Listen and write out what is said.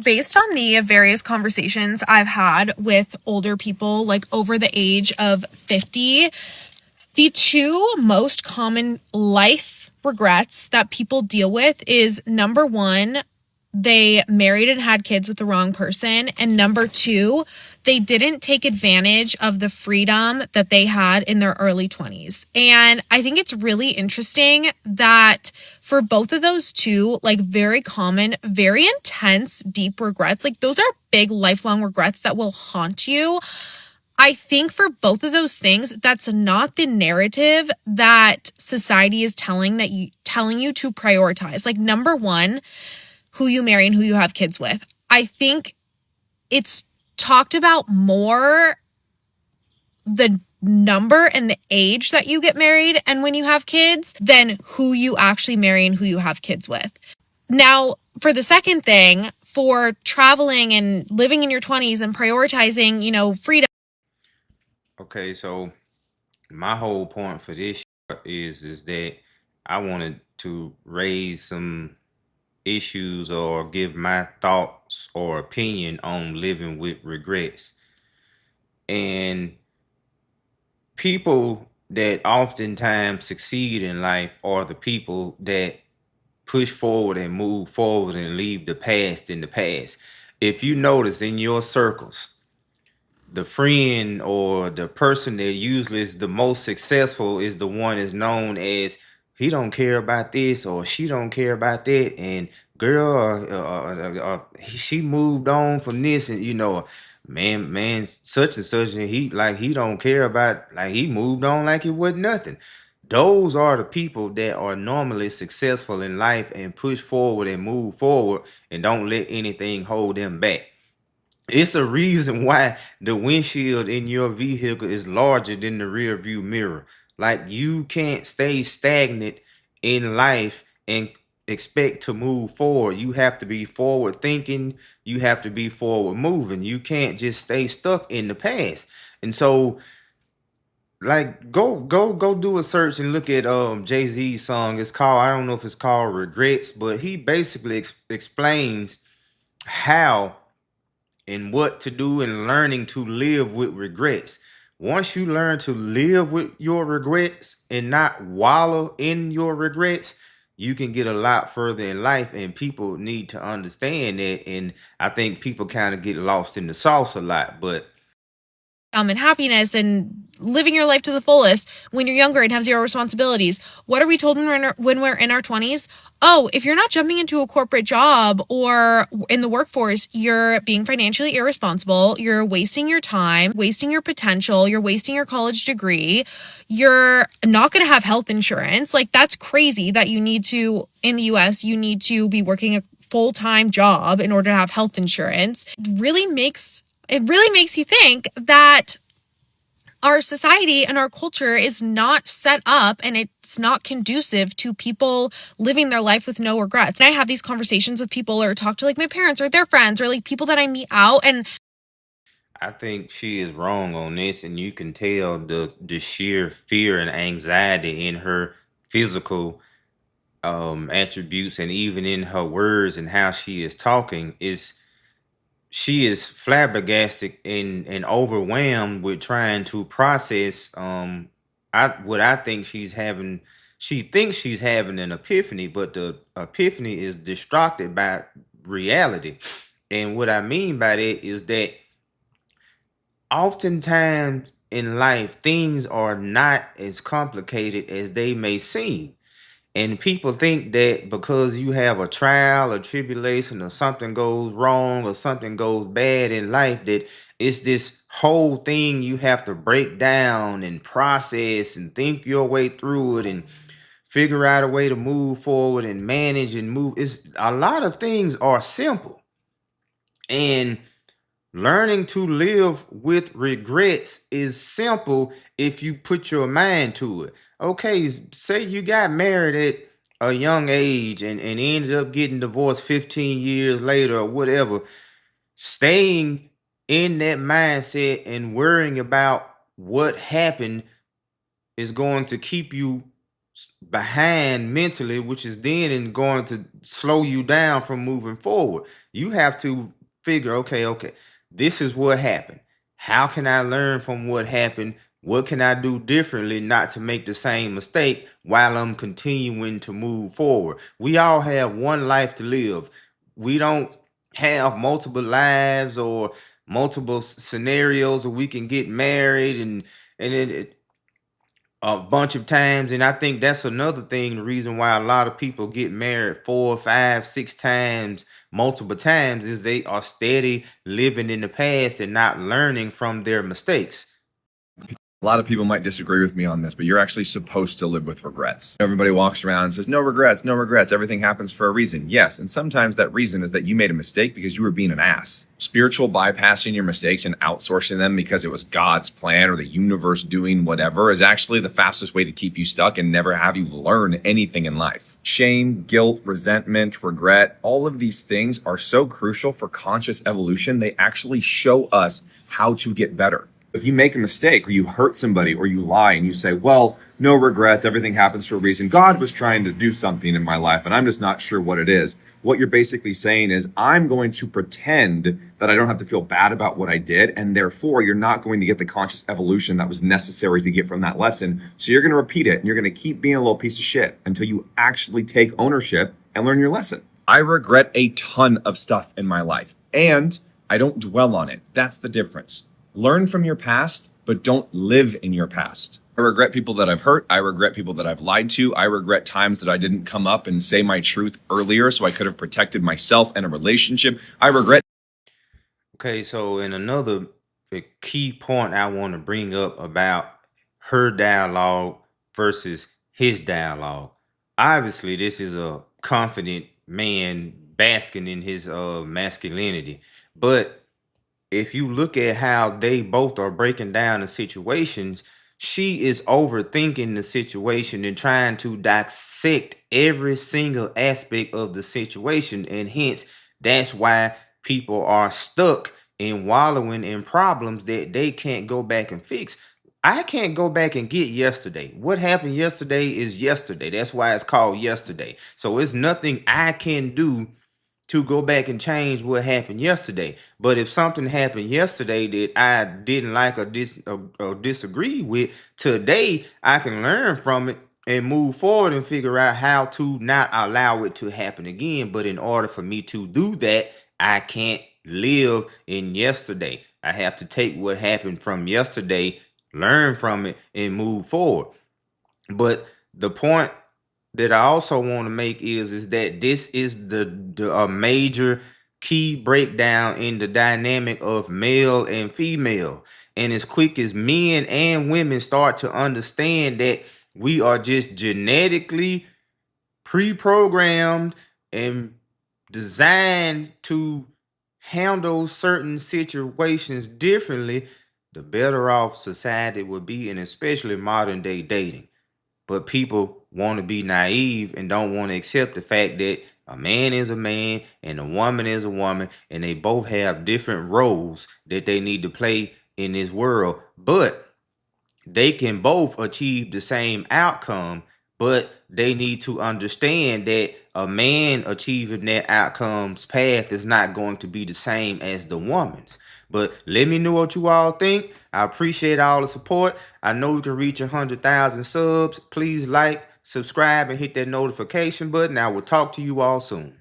based on the various conversations I've had with older people, like over the age of 50, the two most common life regrets that people deal with is number one, they married and had kids with the wrong person. And number two, they didn't take advantage of the freedom that they had in their early 20s. And I think it's really interesting that for both of those two, like very common, very intense, deep regrets, like those are big lifelong regrets that will haunt you. I think for both of those things, that's not the narrative that society is telling you to prioritize. Like number one, who you marry and who you have kids with. I think it's talked about more the number and the age that you get married and when you have kids than who you actually marry and who you have kids with. Now, for the second thing, for traveling and living in your 20s and prioritizing, freedom. Okay, so my whole point for this is that I wanted to raise some issues or give my thoughts or opinion on living with regrets. And people that oftentimes succeed in life are the people that push forward and move forward and leave the past in the past. If you notice in your circles, the friend or the person that usually is the most successful is the one is known as he don't care about this or she don't care about that, and girl, she moved on from this, and man, such and such, and he don't care about, like, he moved on like it was nothing. Those are the people that are normally successful in life and push forward and move forward and don't let anything hold them back. It's a reason why the windshield in your vehicle is larger than the rear view mirror. Like, you can't stay stagnant in life and expect to move forward. You have to be forward thinking, you have to be forward moving. You can't just stay stuck in the past. And so, like, go do a search and look at Jay-Z's song. It's called, I don't know if it's called Regrets, but he basically explains how and what to do and learning to live with regrets. Once you learn to live with your regrets and not wallow in your regrets, you can get a lot further in life. And people need to understand that. And I think people kind of get lost in the sauce a lot. But And happiness and living your life to the fullest when you're younger and have zero responsibilities. What are we told when we're in our 20s? Oh, if you're not jumping into a corporate job or in the workforce, you're being financially irresponsible. You're wasting your time, wasting your potential. You're wasting your college degree. You're not going to have health insurance. Like, that's crazy that you need to, in the US, you need to be working a full-time job in order to have health insurance. It really makes you think that our society and our culture is not set up and it's not conducive to people living their life with no regrets. And I have these conversations with people or talk to like my parents or their friends or like people that I meet out, and I think she is wrong on this, and you can tell the sheer fear and anxiety in her physical attributes, and even in her words and how she is talking. Is She is flabbergasted and overwhelmed with trying to process I think she thinks she's having an epiphany, but the epiphany is distracted by reality. And what I mean by that is that oftentimes in life things are not as complicated as they may seem. And people think that because you have a trial or tribulation or something goes wrong or something goes bad in life, that it's this whole thing you have to break down and process and think your way through it and figure out a way to move forward and manage and move. It's a lot of things are simple. And learning to live with regrets is simple if you put your mind to it. Okay, say you got married at a young age and ended up getting divorced 15 years later or whatever. Staying in that mindset and worrying about what happened is going to keep you behind mentally, which is then going to slow you down from moving forward. You have to figure, okay, this is what happened. How can I learn from what happened? What can I do differently not to make the same mistake while I'm continuing to move forward? We all have one life to live. We don't have multiple lives or multiple scenarios where we can get married and a bunch of times. And I think that's another thing, the reason why a lot of people get married 4, 5, 6 times, multiple times, is they are steady living in the past and not learning from their mistakes. A lot of people might disagree with me on this, but you're actually supposed to live with regrets. Everybody walks around and says, no regrets, no regrets. Everything happens for a reason. Yes. And sometimes that reason is that you made a mistake because you were being an ass. Spiritual bypassing your mistakes and outsourcing them because it was God's plan or the universe doing whatever is actually the fastest way to keep you stuck and never have you learn anything in life. Shame, guilt, resentment, regret, all of these things are so crucial for conscious evolution. They actually show us how to get better. If you make a mistake or you hurt somebody or you lie and you say, well, no regrets, everything happens for a reason. God was trying to do something in my life and I'm just not sure what it is. What you're basically saying is I'm going to pretend that I don't have to feel bad about what I did. And therefore, you're not going to get the conscious evolution that was necessary to get from that lesson. So you're going to repeat it and you're going to keep being a little piece of shit until you actually take ownership and learn your lesson. I regret a ton of stuff in my life and I don't dwell on it. That's the difference. Learn from your past, but don't live in your past. I regret people that I've hurt. I regret people that I've lied to. I regret times that I didn't come up and say my truth earlier so I could have protected myself and a relationship. I regret. Okay, so in another key point I want to bring up about her dialogue versus his dialogue. Obviously, this is a confident man basking in his masculinity, but if you look at how they both are breaking down the situations, she is overthinking the situation and trying to dissect every single aspect of the situation. And hence, that's why people are stuck in wallowing in problems that they can't go back and fix. I can't go back and get yesterday. What happened yesterday is yesterday. That's why it's called yesterday. So it's nothing I can do to go back and change what happened yesterday. But if something happened yesterday that I didn't like or disagree with, today I can learn from it and move forward and figure out how to not allow it to happen again. But in order for me to do that, I can't live in yesterday. I have to take what happened from yesterday, learn from it, and move forward. But the point that I also want to make is that this is the major key breakdown in the dynamic of male and female. And as quick as men and women start to understand that we are just genetically pre-programmed and designed to handle certain situations differently, the better off society would be, and especially modern day dating. But people want to be naive and don't want to accept the fact that a man is a man and a woman is a woman, and they both have different roles that they need to play in this world. But they can both achieve the same outcome, but they need to understand that a man achieving that outcome's path is not going to be the same as the woman's. But let me know what you all think. I appreciate all the support. I know we can reach 100,000 subs. Please like, subscribe, and hit that notification button. I will talk to you all soon.